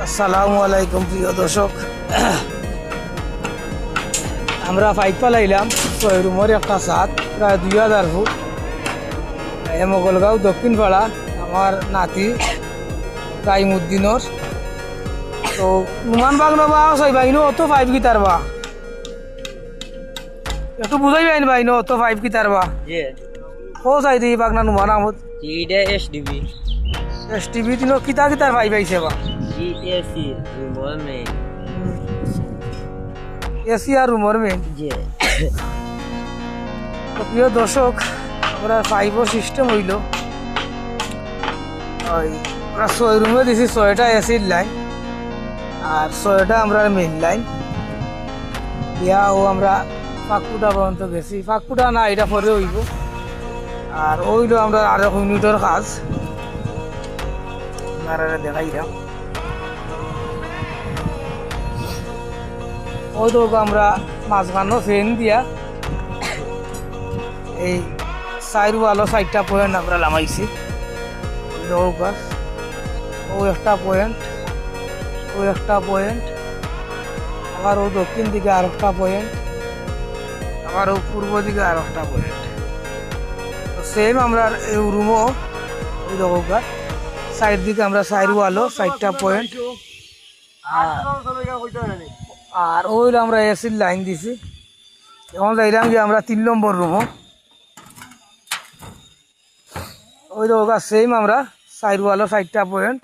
আসসালামু আলাইকুম প্রিয় দর্শক, আমরা পাইপ পালাইলাম 6 রুমের একটা ছাদ, প্রায় 2000 ফুট। মোগলগাঁও দক্ষিণ পাড়া, আমার নাতি রাইমুদ্দিনর। তো নুমান বাগ নবা ছয় বাইনো অত পাইপ গিতার বা একটু বুঝাই বাইন বাইনো অত পাইপ গিতার বা ও চাই দিই বাগনা নুমান আহমদ এসডিবি STV দিন কিতা কিতার পাইপ আইছে বা জিএসি রিমোট মেইন এসি আর রুমের মেন। জি তো প্রিয় দর্শক, আমরা পাইপও সিস্টেম হইল ওই আমরা 6 রুমে দিছি 6টা এসির লাইন আর 6টা আমরা মেইন লাইন দিয়া ও আমরা ফাঁকুটা পর্যন্ত গেছি। ফাঁকুটা না, এটা পরে হইব। আর ওইলো আমরা আরো ইউনিটের কাজ আপনারা দেখাইলাম। ওই তো আমরা মাঝখানো ফ্যান দিয়া এই সাইড ওয়ালো 4টা পয়েন্ট আমরা লামাইছি। গাছ ও একটা পয়েন্ট, ও একটা পয়েন্ট, আবার ও দক্ষিণ দিকে আর একটা পয়েন্ট, আবার ও পূর্ব দিকে আর একটা পয়েন্ট। তো সেম আমরা এই রুমও ওই গাছ সাইড দিকে আমরা সাইড ওয়ালো 4টা পয়েন্ট, আর ওই আমরা এসির লাইন দিছি। এখন যাইলাম যে আমরা 3 নম্বর রুমও ওই দোকা সেম আমরা সাইড ওয়ালো 4টা পয়েন্ট,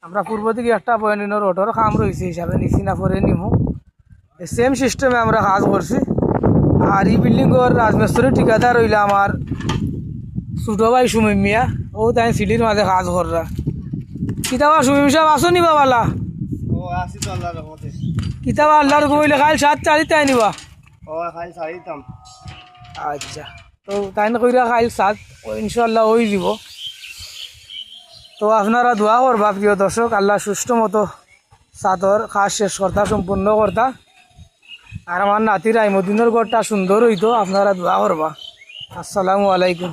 আমরা পূর্ব দিকে একটা পয়েন্ট রোডর কাম রয়েছে হিসাবে নিচি না পরে নিমু। সেম সিস্টেমে আমরা কাজ করছি। আর এই বিল্ডিংর রাজমিস্ত্রি ঠিকাদার হইলে আমার ছোটো ভাই সুমিম মিয়া, ও তাই সিটির মাঝে কাজ কররা। কিতাবা সুমিম সাহেব আসো নিবা বালা ও আসি তো আল্লাহর রহমতে কিতাবা আল্লাহর কইলে কাল 7:40 তাই নিবা। ও খালি সারিতাম। আচ্ছা, তো তাই না কইরা কাল 7 ইনশাল্লাহ হয়ে যাব। তো আপনারা দোয়া করবা প্রিয় দর্শক, আল্লাহ সুষ্ঠু মতো ছাদর কাজ শেষ কর্তা সম্পূর্ণ কর্তা। আর আমার নাতির রাইমুদ্দিনের ঘরটা সুন্দর হইতো, আপনারা দোয়া করবা। আসসালামু আলাইকুম।